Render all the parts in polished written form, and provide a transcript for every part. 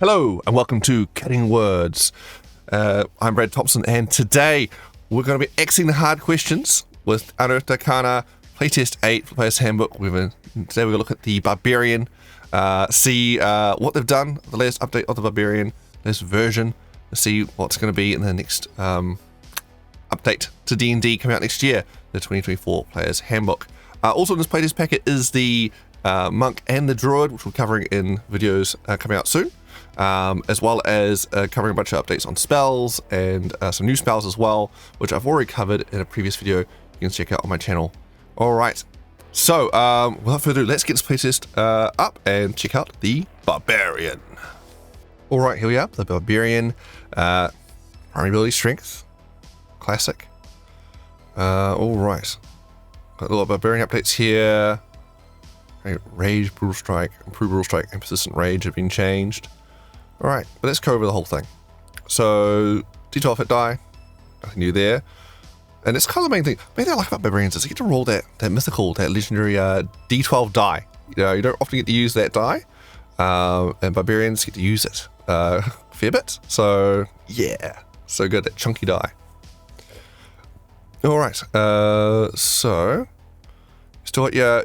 Hello and welcome to Cutting Words. I'm Brad Thompson, and today we're going to be Xing the hard questions with Unearthed Arcana Playtest 8 for Player's Handbook. Today we're going to look at the Barbarian, see what they've done, the latest update of the Barbarian, this version, see what's going to be in the next update to D&D coming out next year, the 2024 Player's Handbook. Also in this Playtest packet is the Monk and the Druid, which we're covering in videos coming out soon. As well as covering a bunch of updates on spells and some new spells as well, which I've already covered in a previous video you can check out on my channel. Alright, so without further ado, let's get this playtest up and check out the Barbarian. Alright, here we are, the Barbarian. Primary ability, Strength, Classic. Alright, got a lot of Barbarian updates here. Rage, Brutal Strike, Improved Brutal Strike, and Persistent Rage have been changed. Alright, but let's go over the whole thing. So, D12 hit die, nothing new there. And it's kind of the main thing. The main thing I like about Barbarians is you get to roll that mythical, that legendary D12 die. You know, you don't often get to use that die, and Barbarians get to use it a fair bit. So, yeah, so good, that chunky die. Alright, so, still got your,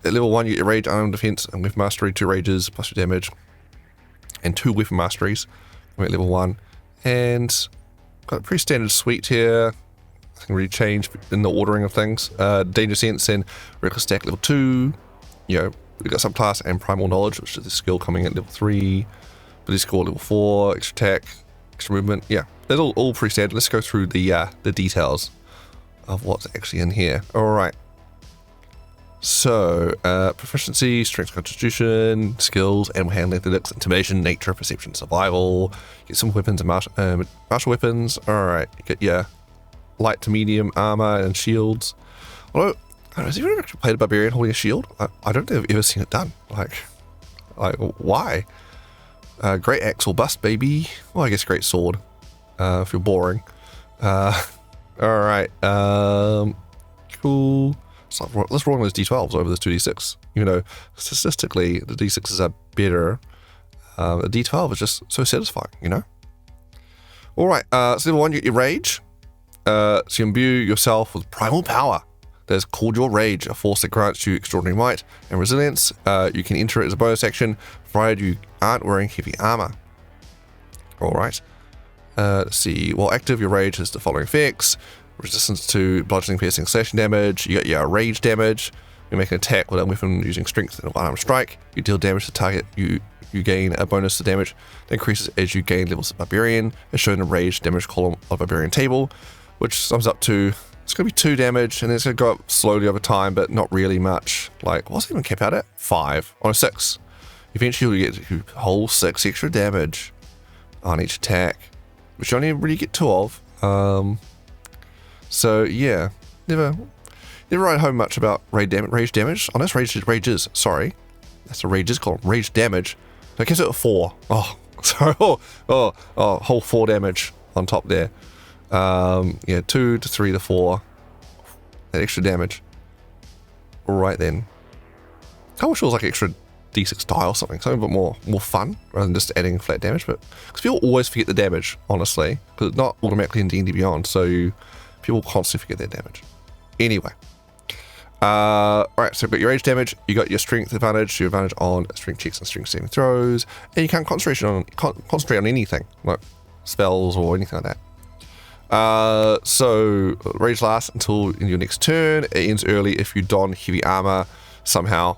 at level 1 you get your Rage, Unarmed Defense, and with Mastery, 2 Rages, plus your damage. And 2 weapon masteries at level 1, and got a pretty standard suite here. Nothing really changed in the ordering of things. Danger Sense and Reckless Attack level 2. You know, we've got subclass and Primal Knowledge, which is the skill coming at level 3. Ability score level 4, extra attack, extra movement. Yeah, that's all pretty standard. Let's go through the details of what's actually in here. All right. So, proficiency, strength, constitution, skills, animal handling, athletics, intimidation, nature, perception, survival. Get some weapons and martial weapons. Alright, you get your light to medium armor and shields. Although, I don't know, has anyone ever actually played a Barbarian holding a shield? I don't think I've ever seen it done. Like why? Great axe or bust, baby. Well, I guess great sword, if you're boring. Alright, cool. So let's roll those d12s over this 2d6. Even though statistically the d6s are better, the d12 is just so satisfying, you know? Alright, so level 1, you get your Rage. So you imbue yourself with primal power that is called your Rage, a force that grants you extraordinary might and resilience. You can enter it as a bonus action, provided you aren't wearing heavy armor. Alright, let's see. While active, your Rage has the following effects. Resistance to bludgeoning, piercing, slashing damage. You got your rage damage. You make an attack with a weapon using strength and a one-arm strike. You deal damage to target. You gain a bonus to damage that increases as you gain levels of Barbarian, as shown in the rage damage column of Barbarian table, which sums up to, it's going to be 2 damage, and it's going to go up slowly over time, but not really much. Like, what's it even kept out at? 5 on a 6. Eventually you'll get a whole 6 extra damage on each attack, which you only really get 2 of. So yeah, never write home much about rage damage. Oh, that's rages. Sorry, that's a rages column. Rage damage. I guess it was 4. Oh, sorry. Whole 4 damage on top there. Yeah, 2 to 3 to 4. That extra damage. All right then. I wish it was like extra d6 die or something a bit more fun rather than just adding flat damage. But because people always forget the damage, honestly, because it's not automatically in D&D Beyond, so people constantly forget their damage. Anyway. Alright, so you've got your rage damage, you got your strength advantage, your advantage on strength checks and strength saving throws, and you can't concentrate on anything, like spells or anything like that. So, rage lasts until in your next turn. It ends early if you don heavy armor somehow,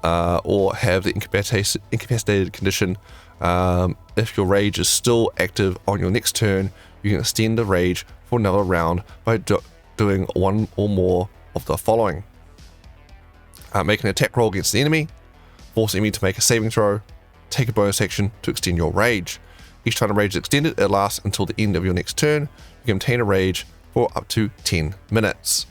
or have the incapacitated condition. If your rage is still active on your next turn, you can extend the rage for another round by doing one or more of the following. Make an attack roll against the enemy, force the enemy to make a saving throw, take a bonus action to extend your rage. Each time a rage is extended, it lasts until the end of your next turn. You can obtain a rage for up to 10 minutes.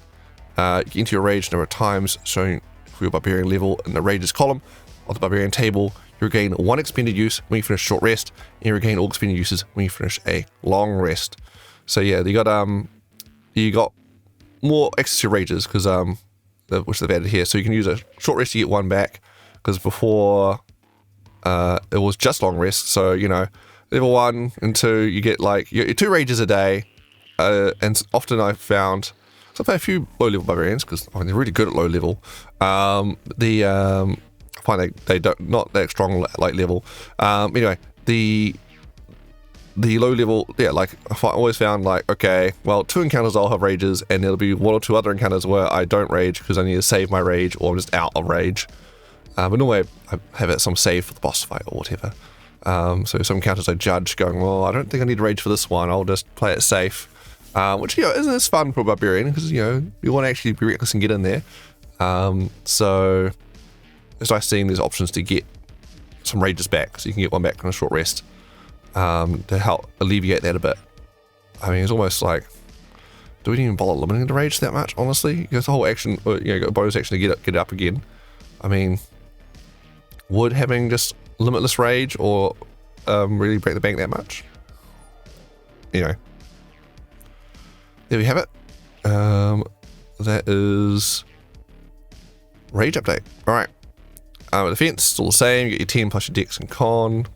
You can enter your rage a number of times, showing for your Barbarian level in the Rages column of the Barbarian table. You regain 1 expended use when you finish a short rest, and you regain all expended uses when you finish a long rest. So yeah, you got more access to rages because which they've added here. So you can use a short rest to get 1 back, because before it was just long rest. So, you know, level 1 and 2, you get like your 2 rages a day. And often I've found, so I've had a few low level barbarians because I mean, they're really good at low level. I find they don't, not that strong like level. Anyway, the low level, yeah, like I always found like, okay, well, 2 encounters I'll have rages, and there'll be 1 or 2 other encounters where I don't rage because I need to save my rage or I'm just out of rage. But normally I have it some save for the boss fight or whatever. So some encounters I judge going, well, I don't think I need to rage for this one, I'll just play it safe. Which, you know, isn't as fun for a barbarian because, you know, you want to actually be reckless and get in there. So it's nice seeing there's options to get some rages back, so you can get one back on a short rest. To help alleviate that a bit. I mean, it's almost like, do we even bother limiting the rage that much, honestly? Because the whole action, you know, got a bonus action to get it up again. I mean, would having just limitless rage or really break the bank that much? Anyway, there we have it. That is rage update. All right. Defense still the same. You get your 10 plus your dex and con.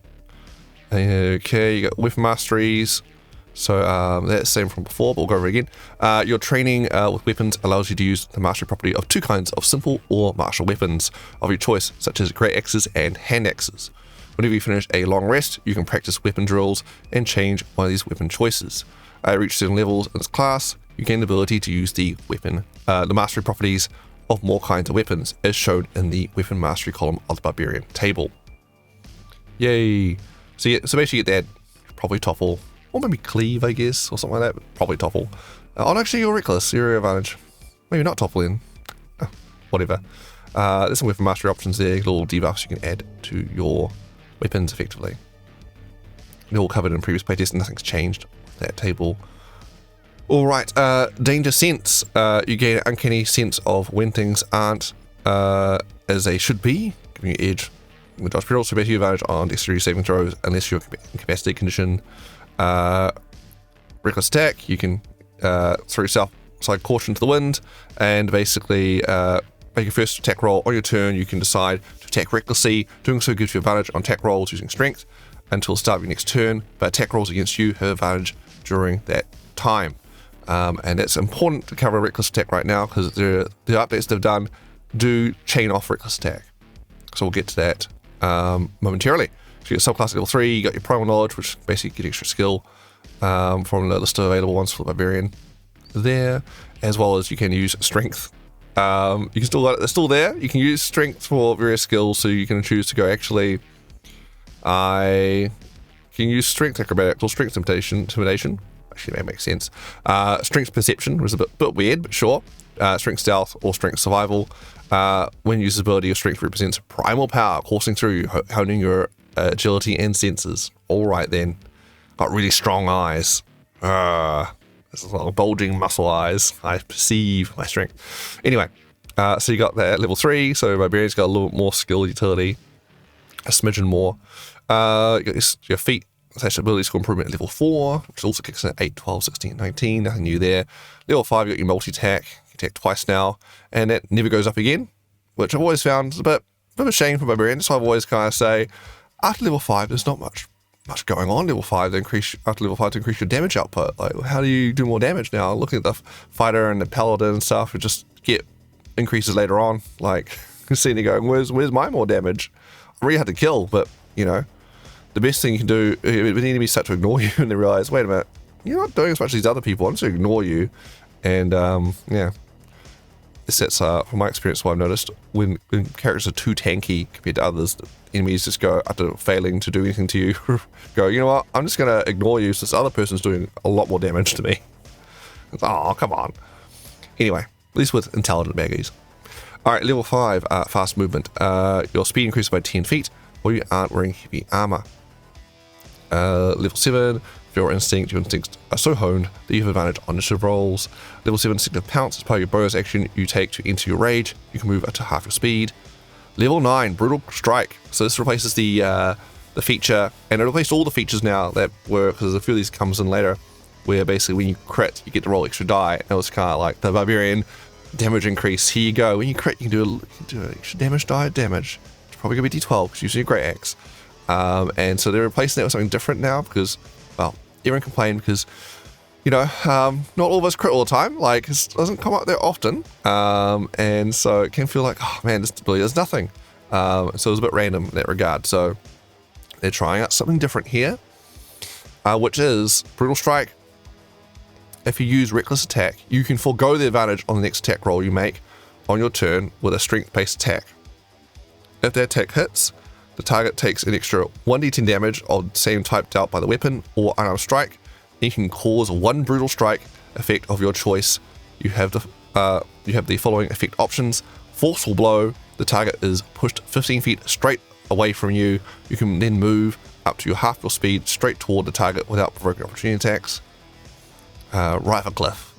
Okay, you got weapon masteries, so that's the same from before, but we'll go over it again. Your training with weapons allows you to use the mastery property of 2 kinds of simple or martial weapons of your choice, such as great axes and hand axes. Whenever you finish a long rest, you can practice weapon drills and change one of these weapon choices. Reach certain levels in this class, you gain the ability to use the mastery properties of more kinds of weapons, as shown in the weapon mastery column of the Barbarian table. Yay! So basically you get that, probably topple, or maybe cleave, I guess, or something like that, but probably topple. Oh, actually you're reckless, you're advantage. Maybe not topple in. Whatever. There's some weapon mastery options there, little debuffs you can add to your weapons effectively. They're all covered in previous playtests, nothing's changed with that table. Alright, danger sense. You gain an uncanny sense of when things aren't as they should be, giving you edge. With dodge peril, so basically advantage on dexterity saving throws unless you're incapacitated condition. Reckless attack, you can throw yourself side caution to the wind and basically make your first attack roll on your turn. You can decide to attack recklessly. Doing so gives you advantage on attack rolls using strength until the start of your next turn, but attack rolls against you have advantage during that time. And it's important to cover reckless attack right now because the updates they've done do chain off reckless attack. So we'll get to that momentarily. So you get subclass level 3, you got your primal knowledge, which basically get extra skill from the list of available ones for the Barbarian there, as well as you can use strength. You can still got it, they're still there. You can use strength for various skills, so you can choose to go actually. I can use strength acrobatics or strength intimidation. Actually, that makes sense. Strength perception was a bit weird, but sure. Strength stealth or strength survival. When you use the ability of strength represents primal power coursing through you, honing your agility and senses. Alright then. Got really strong eyes. This is like bulging muscle eyes. I perceive my strength. Anyway, so you got that at level 3, so Barbarian's got a little bit more skill utility. A smidgen more. You got your feet. Attached ability skill improvement at level 4, which also kicks in at 8, 12, 16, 19, nothing new there. Level 5, you got your multi-attack, you attack twice now, and that never goes up again, which I've always found a bit of a shame for Barbarian, so I've always kind of say, after level 5, there's not much going on level 5 to increase your damage output. Like, how do you do more damage now? Looking at the fighter and the paladin and stuff, you just get increases later on, like, seeing it going, where's my more damage? I really had to kill, but, you know, the best thing you can do, when the enemies start to ignore you and they realize, wait a minute, you're not doing as much as these other people, I'm just going to ignore you. And yeah, that's from my experience what I've noticed, when characters are too tanky compared to others, the enemies just go, after failing to do anything to you, go, you know what, I'm just going to ignore you so this other person's doing a lot more damage to me. Oh, come on. Anyway, at least with intelligent baggies. Alright, level 5, fast movement. Your speed increases by 10 feet, or you aren't wearing heavy armor. Level 7, your instincts are so honed that you have advantage on initiative rolls. Level 7, Instinctive Pounce, as part of your bonus action you take to enter your rage. You can move up to half your speed. Level 9, Brutal Strike. So this replaces the feature, and it replaced all the features now that were, because a few of these comes in later, where basically when you crit, you get to roll extra die. And it was kind of like the Barbarian damage increase. Here you go. When you crit, you can do extra damage, die damage. probably going to be D12 because using a Great Axe. And so they're replacing that with something different now because, well, everyone complained because, you know, not all of us crit all the time. Like, it doesn't come up there often. And so it can feel like, oh man, this ability does nothing. So it was a bit random in that regard. So they're trying out something different here, which is Brutal Strike. If you use Reckless Attack, you can forego the advantage on the next attack roll you make on your turn with a strength-based attack. If that attack hits, the target takes an extra 1d10 damage of the same type dealt by the weapon or unarmed strike. You can cause one Brutal Strike effect of your choice. You have the following effect options. Forceful Blow. The target is pushed 15 feet straight away from you. You can then move up to half your speed straight toward the target without provoking opportunity attacks. Rifle Cliff.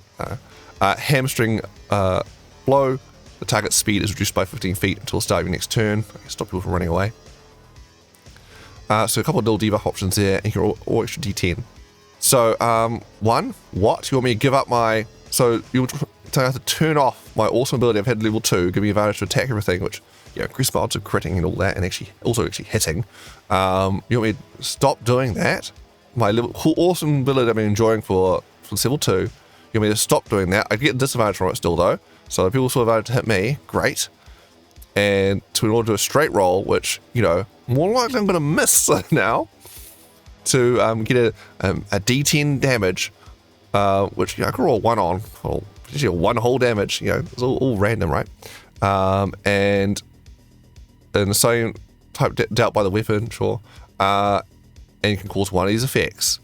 Hamstring Blow. The target's speed is reduced by 15 feet until the start of your next turn. Stop people from running away. So a couple of little debuff options there, and you're all extra D10. So, one, what? You want me to give up my... So, you'll have to turn off my awesome ability I've had level 2, give me advantage to attack everything, which, you know, increase my odds of critting and all that, and actually hitting. You want me to stop doing that? My awesome ability I've been enjoying for level 2, you want me to stop doing that? I get disadvantage from it still, though. So, people still have advantage to hit me. Great. And in order to do a straight roll, which, you know, more likely I'm going to miss now, to get a D10 damage, which, you know, I can roll 1 on, or potentially 1 whole damage, you know, it's all random, right? And the same type dealt by the weapon, sure, and you can cause 1 of these effects.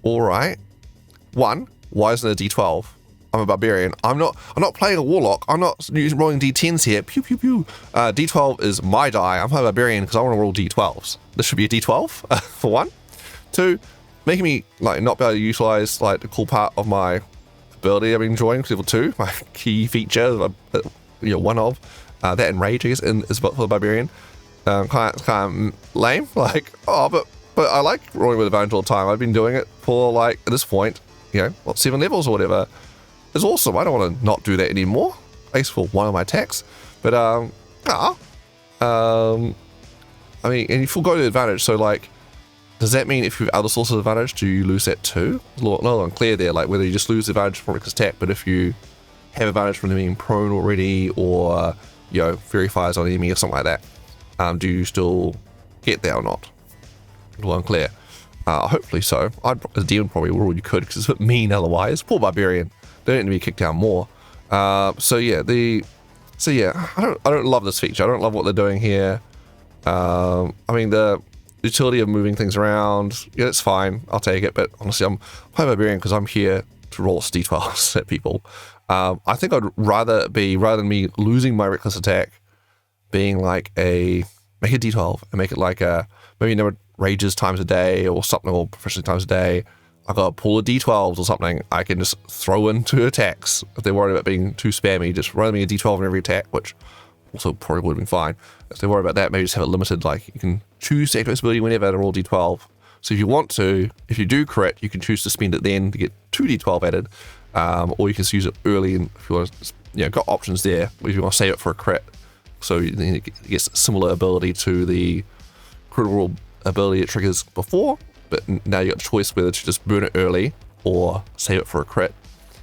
Alright. 1, why isn't it a D12? I'm a barbarian. I'm not playing a warlock. I'm not rolling D10s here. Pew pew pew. D12 is my die. I'm a barbarian because I want to roll D12s. This should be a D12 for 1. 2, making me like not be able to utilize like the cool part of my ability I've been enjoying level 2. My key feature, you know, one of that and rage, I guess, is for the barbarian. Kind of lame. Like, oh, but I like rolling with advantage all the time. I've been doing it for like at this point, you know, what, 7 levels or whatever. It's awesome. I don't want to not do that anymore. At least for one of my attacks. But, I mean, and you forego the advantage. So, like, does that mean if you have other sources of advantage, do you lose that too? It's not unclear there, like, whether you just lose the advantage from reckless attack, but if you have advantage from them being prone already, or, you know, Fury Fires on the enemy or something like that, do you still get that or not? A little unclear. Hopefully so. As a demon probably rule you could, because it's a bit mean otherwise. Poor barbarian. They don't need to be kicked down more. So yeah, I don't love this feature. I don't love what they're doing here. I mean, the utility of moving things around, yeah, it's fine. I'll take it. But honestly, I'm playing barbarian because I'm here to roll D12s at people. I think I'd rather than me losing my reckless attack, being like make a D12 and make it like maybe number rages times a day or something, or proficiency times a day. I got a pool of D12s or something I can just throw into attacks. If they're worried about being too spammy, just run me a D12 in every attack, which also probably would have been fine. If they're worried about that, maybe just have it limited, like you can choose to activate this ability whenever to roll D12. So if you want to, if you do crit, you can choose to spend it then to get 2 D12 added, or you can use it early, and if you want to, you know, got options there, if you want to save it for a crit. So it gets similar ability to the critical ability it triggers before, but now you got a choice whether to just burn it early or save it for a crit.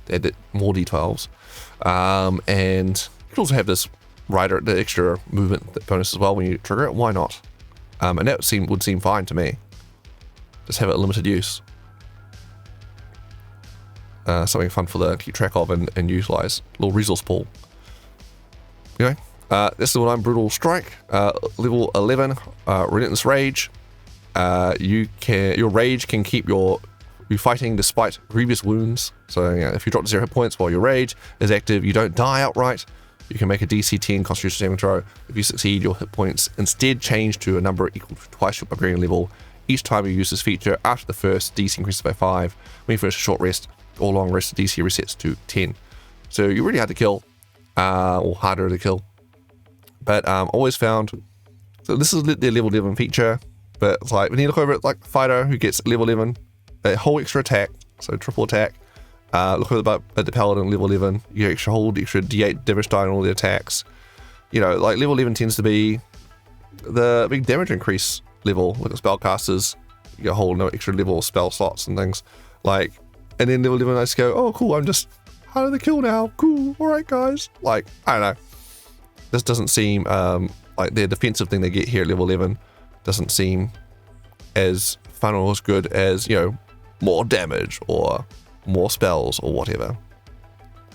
They added more D12s. And you can also have this rider, the extra movement bonus as well when you trigger it. Why not? And that would seem fine to me. Just have it limited use. Something fun for the keep track of and utilize. Little resource pool. Anyway, this is what I'm Brutal Strike. Level 11, Relentless Rage. Your rage can keep you fighting despite grievous wounds. So if you drop to 0 hit points while your rage is active, you don't die outright. You can make a DC 10 Constitution saving throw. If you succeed, your hit points instead change to a number equal to twice your barbarian level. Each time you use this feature, after the first, DC increases by 5. When you finish a short rest or long rest, the DC resets to 10. So you're really hard to kill, or harder to kill. But always found, so this is their level 11 feature. But it's like, when you look over at like Fighter, who gets level 11, a whole extra attack, so triple attack. Look at the Paladin, level 11, you extra hold extra D8 damage die on all the attacks. You know, like level 11 tends to be the big damage increase level with the spellcasters. You get a whole no extra level of spell slots and things. Like, and then level 11 I just go, oh cool, I'm just out of the kill now. Cool, alright guys. Like, I don't know. This doesn't seem like their defensive thing they get here at level 11 doesn't seem as fun or as good as, you know, more damage or more spells or whatever.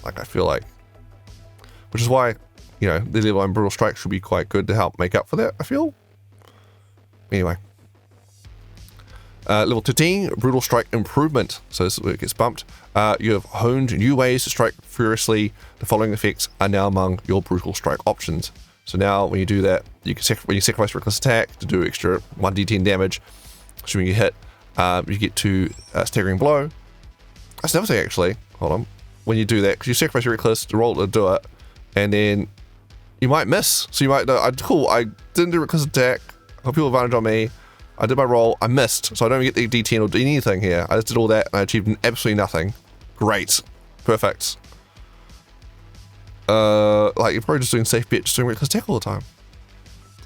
Like, I feel like, which is why, you know, the level 1 Brutal Strike should be quite good to help make up for that, I feel. Anyway. Level 13, Brutal Strike Improvement. So this is where it gets bumped. You have honed new ways to strike furiously. The following effects are now among your Brutal Strike options. So now when you do that, you can when you sacrifice Reckless Attack to do extra 1d10 damage, assuming you hit, you get to Staggering Blow. That's another thing actually. Hold on. When you do that, because you sacrifice your Reckless to roll to do it, and then you might miss. So you might know, cool, I didn't do Reckless Attack. Hope people advantage on me. I did my roll, I missed, so I don't get the D10 or do anything here. I just did all that and I achieved absolutely nothing. Great. Perfect. Like, you're probably just doing safe bet, just doing Reckless Attack all the time.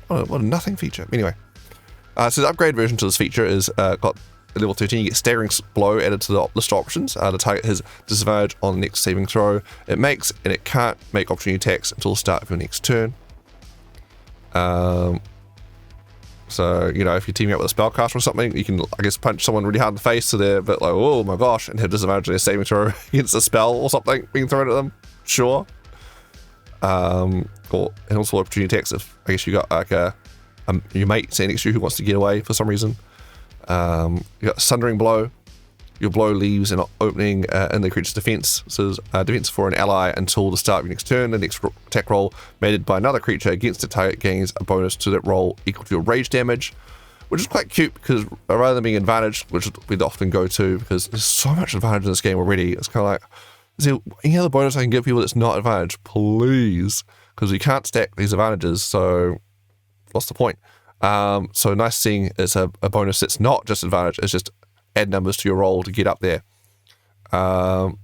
What a nothing feature. Anyway. So the upgrade version to this feature is got level 13, you get Staggering Blow added to the list of options. The target has disadvantage on the next saving throw it makes, and it can't make opportunity attacks until the start of your next turn. So, you know, if you're teaming up with a spellcaster or something, you can, I guess, punch someone really hard in the face so they're a bit like, oh my gosh, and have disadvantage on their saving throw against a spell or something being thrown at them. Sure. And also opportunity attacks if, I guess, you got like your mate standing next to you who wants to get away for some reason. You got Sundering Blow. Your blow leaves an opening in the creature's defense. So defense for an ally until the start of your next turn. The next attack roll made by another creature against the target gains a bonus to that roll equal to your rage damage, which is quite cute because rather than being advantage, which we'd often go to because there's so much advantage in this game already, it's kind of like, is there any other bonus I can give people that's not advantage? Please. Because we can't stack these advantages, so what's the point? So nice seeing it's a bonus that's not just advantage, it's just add numbers to your roll to get up there,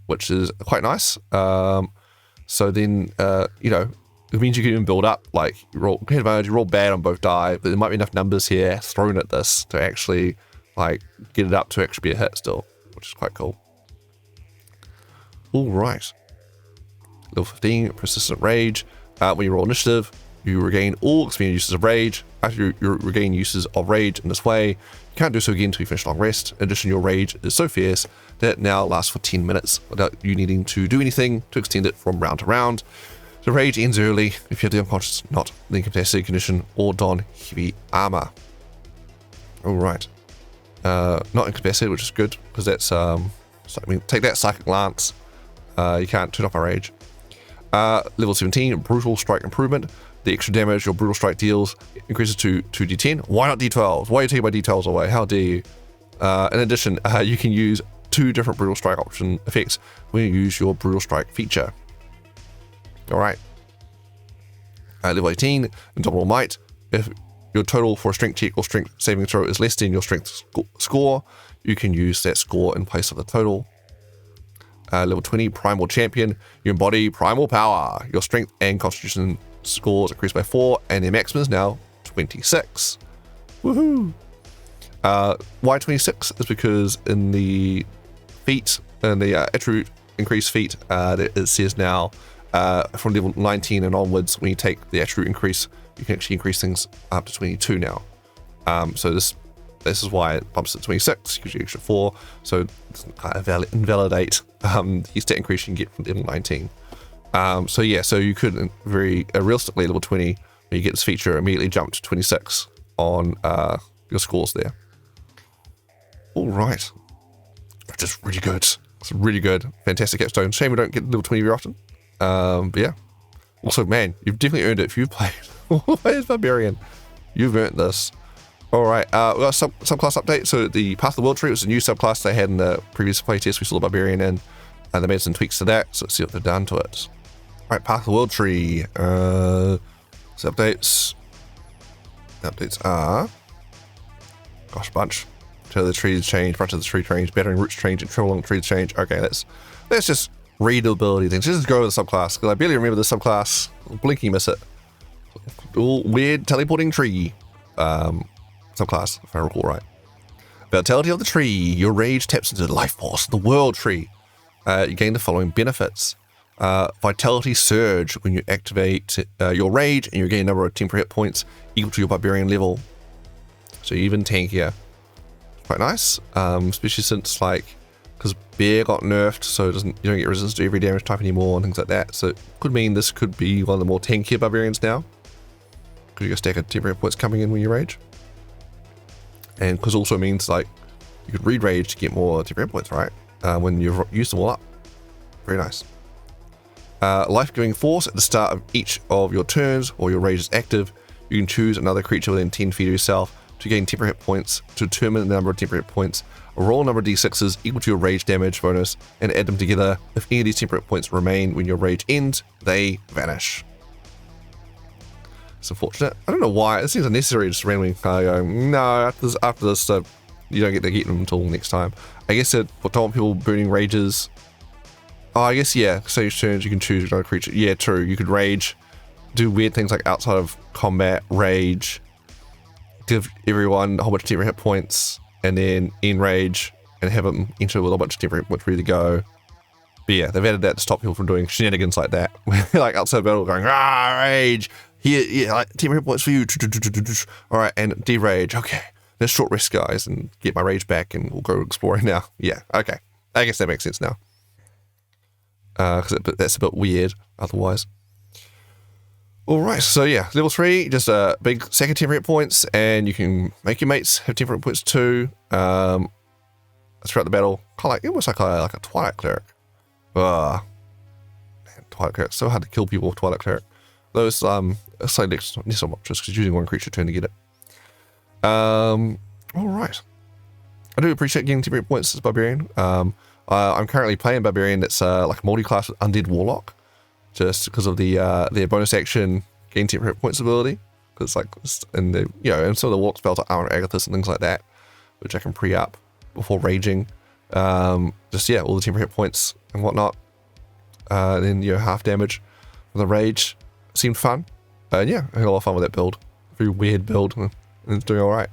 which is quite nice. So then, you know, it means you can even build up, like, you roll great advantage, you roll bad on both die, but there might be enough numbers here thrown at this to actually, like, get it up to actually be a hit still, which is quite cool. All right. Level 15, Persistent Rage. When you roll initiative, you regain all expended uses of rage. After you regain uses of rage in this way, you can't do so again until you finish long rest. In addition, your rage is so fierce that it now lasts for 10 minutes without you needing to do anything to extend it from round to round. The rage ends early if you have the unconscious, not the incapacitated condition, or don heavy armor. Alright. Not incapacitated, which is good, because that's, I mean, take that Psychic Lance. You can't turn off my rage. Level 17, Brutal Strike Improvement. The extra damage your Brutal Strike deals increases to 2d10. Why not d12s? Why are you taking my d12s away? How dare you? In addition, you can use 2 different Brutal Strike option effects when you use your Brutal Strike feature. Alright. Level 18, Indomitable Might. If your total for a strength check or strength saving throw is less than your strength score, you can use that score in place of the total. Level 20, Primal Champion. You embody primal power. Your strength and constitution scores increase by 4, and their maximum is now 26. Woohoo! Why 26 is because in the feat, in the attribute increase feat, it says now from level 19 and onwards, when you take the attribute increase, you can actually increase things up to 22 now. So this is why it bumps to 26, gives you extra 4, so it doesn't invalidate the stat increase you can get from level 19. So yeah, so you could very realistically level 20, when you get this feature, immediately jump to 26 on your scores there. All right, which is really good. It's really good, fantastic capstone. Shame we don't get level 20 very often. But yeah, also man, you've definitely earned it if you've played as Barbarian. You've earned this. All right, we got a subclass update. So the Path of the World Tree was a new subclass they had in the previous playtest. We saw the Barbarian in, and they made some tweaks to that. So let's see what they've done to it. All right, Path of the World Tree. So updates. Updates are, gosh, a bunch. Tail of the trees change, branch of the tree change, battering roots change, and travel along the trees change. Okay, that's just readability things. Let's just go to the subclass, because I barely remember the subclass. Blinky miss it. All weird teleporting tree. subclass, if I recall right. Vitality of the tree. Your rage taps into the life force of the world tree. You gain the following benefits. Vitality surge when you activate your rage, and you gain a number of temporary hit points equal to your barbarian level. So even tankier. Quite nice, especially since because bear got nerfed, so you don't get resistance to every damage type anymore and things like that. So it could mean this could be one of the more tankier barbarians now, because you got a stack of temporary points coming in when you rage, and because also means you could read rage to get more temporary points, right? When you've used them all up. Very nice. Life-giving force at the start of each of your turns while your rage is active. You can choose another creature within 10 feet of yourself to gain temporary hit points, to determine the number of temporary hit points, roll a number of d6s equal to your rage damage bonus, and add them together. If any of these temporary hit points remain when your rage ends, they vanish. It's unfortunate. I don't know why. It seems unnecessary just randomly go, no, after this you don't get to get them until next time. I guess it don't want people burning rages. Oh, I guess, yeah. So each turns you can choose another creature. Yeah, true. You could rage, do weird things like outside of combat, rage, give everyone a whole bunch of temporary hit points, and then in rage, and have them enter with a bunch of temporary hit points ready to go. But yeah, they've added that to stop people from doing shenanigans like that. Like outside battle going, rage, here, yeah, temporary hit points for you. Alright, and de-rage. Okay, let's short rest, guys, and get my rage back, and we'll go exploring now. Yeah, okay. I guess that makes sense now. Because that's a bit weird otherwise. Alright, so yeah, level 3, just a big stack of temporary hit points, and you can make your mates have temporary hit points too. Throughout the battle, kind of almost like a Twilight Cleric. Man, Twilight Cleric, so hard to kill people with Twilight Cleric. Those slightly not so much, just because you're using one creature turn to get it. Alright. I do appreciate getting temporary hit points as Barbarian. I'm currently playing Barbarian that's like a multi-class with Undead Warlock, just because of their bonus action gain temporary hit points ability. Because and some of the Warlock spells like Armor Agathis and things like that, which I can pre-up before raging. All the temporary hit points and whatnot. Then half damage with the rage seemed fun. And yeah, I had a lot of fun with that build. Very weird build, and it's doing all right.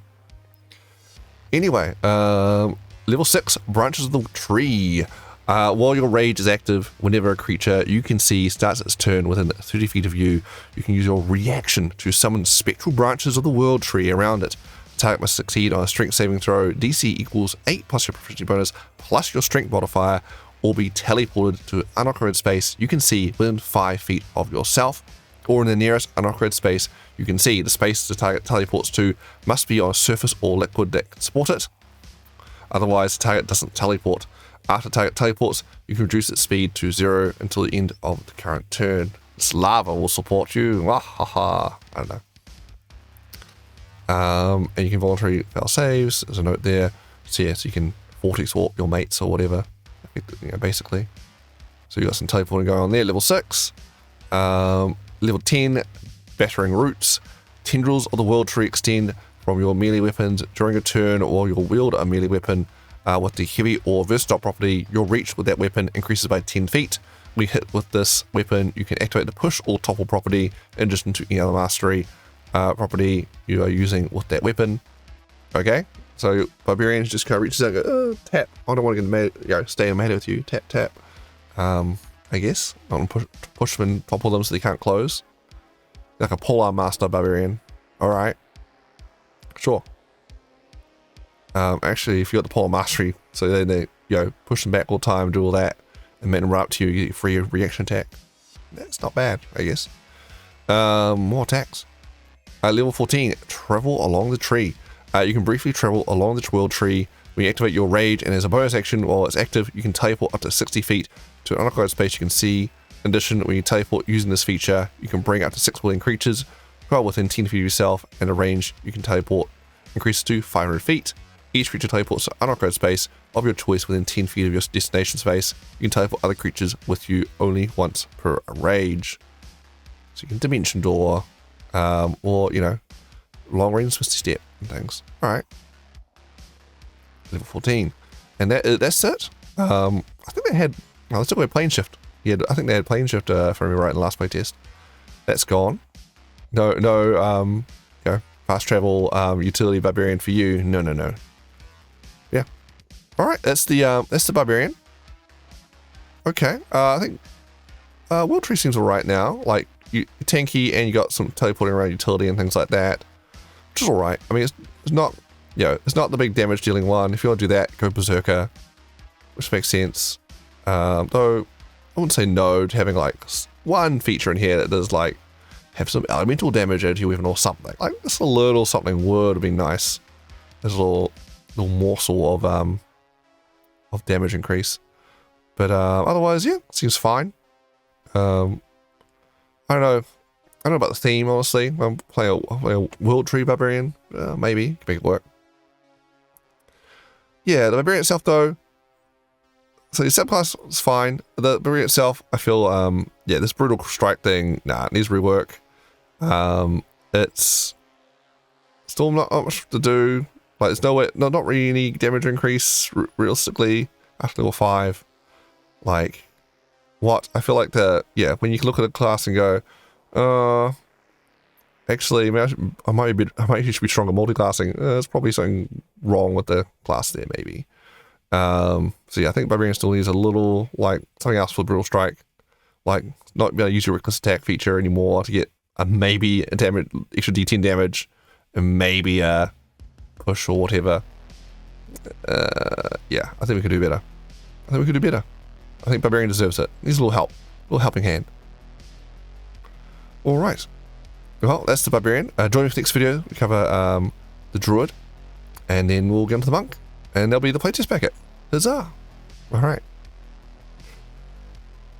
Anyway, level 6, Branches of the Tree. While your rage is active, whenever a creature you can see starts its turn within 30 feet of you, you can use your reaction to summon spectral branches of the world tree around it. The target must succeed on a strength saving throw, DC equals 8 plus your proficiency bonus plus your strength modifier, or be teleported to unoccupied space you can see within 5 feet of yourself, or in the nearest unoccupied space you can see. The space the target teleports to must be on a surface or liquid that can support it. Otherwise, the target doesn't teleport. After the target teleports, you can reduce its speed to 0 until the end of the current turn. This lava will support you. I don't know. And you can voluntarily fail saves. There's a note there. So yeah, so you can vortex warp your mates or whatever, basically. So you got some teleporting going on there. Level 6. Level 10, Battering Roots. Tendrils of the world tree extend from your melee weapons during a turn while you wield a melee weapon. With the heavy or versatile property, your reach with that weapon increases by 10 feet. When you hit with this weapon, you can activate the push or topple property in addition to any other mastery property you are using with that weapon. Okay, so Barbarians just kind of reaches out and go, tap. I don't want to get mad, stay in melee with you. Tap, tap. I guess. I want to push them and topple them so they can't close. Like a polearm master Barbarian. Alright. Sure. Actually, if you got the polar mastery, so then they push them back all the time, do all that, and make them run up to you, you get your free reaction attack. That's not bad, I guess. More attacks. Level 14, Travel Along the Tree. You can briefly travel along the world tree when you activate your rage, and as a bonus action while it's active, you can teleport up to 60 feet to an unoccupied space you can see. In addition, when you teleport using this feature, you can bring up to 6 willing creatures who are within 10 feet of yourself, and a range you can teleport increases to 500 feet. Each creature teleports to unoccupied space of your choice within 10 feet of your destination space. You can teleport other creatures with you only once per rage. So you can dimension door, or long range twisty step and things. Alright. Level 14. And that's it. I think they had, let's talk about plane shift. Yeah, I think they had plane shift, if I remember right, in the last playtest. That's gone. No, fast travel utility Barbarian for you. No, no, no. Yeah. All right, that's the Barbarian. Okay, I think World Tree seems alright now. Like, you're tanky and you got some teleporting around utility and things like that, which is alright. I mean, it's not, you know, it's not the big damage dealing one. If you want to do that, go Berserker, which makes sense. Though, I wouldn't say no to having like one feature in here that does like have some elemental damage out of your weapon or something. Like, just a little something would have been nice. There's a little morsel of damage increase. But otherwise, yeah, seems fine. I don't know about the theme, honestly. I'm playing a World Tree Barbarian. Maybe make it work. Yeah, the Barbarian itself, though. So the subclass is fine. The Barbarian itself, I feel, yeah, this brutal strike thing, nah, it needs rework. It's still not much to do. Like, there's not really any damage increase realistically after level 5. Like, what? I feel like when you can look at a class and go, actually, I might should be stronger multi-classing. There's probably something wrong with the class there, maybe. So yeah, I think Barbarian still needs a little, like, something else for Brutal Strike. Like, not be able to use your Reckless Attack feature anymore to get maybe a damage, extra D10 damage, and maybe a push or whatever. Yeah, I think we could do better. I think Barbarian deserves it. Needs a little help. A little helping hand. Alright. Well, that's the Barbarian. Join me for the next video. We cover the Druid. And then we'll get into the Monk. And there'll be the playtest packet. Huzzah! Alright.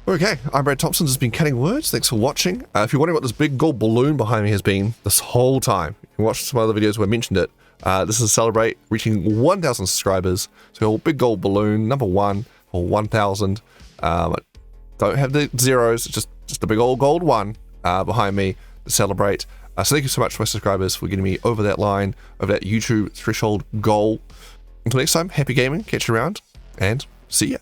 Okay, I'm Brad Thompson. This has been Cutting Words. Thanks for watching. If you're wondering what this big gold balloon behind me has been this whole time, you can watch some other videos where I mentioned it. This is to celebrate reaching 1,000 subscribers. So a big gold balloon, number 1 for 1,000. Don't have the zeros, it's just a big old gold 1 behind me to celebrate. So thank you so much to my subscribers for getting me over that line, over that YouTube threshold goal. Until next time, happy gaming, catch you around, and see ya.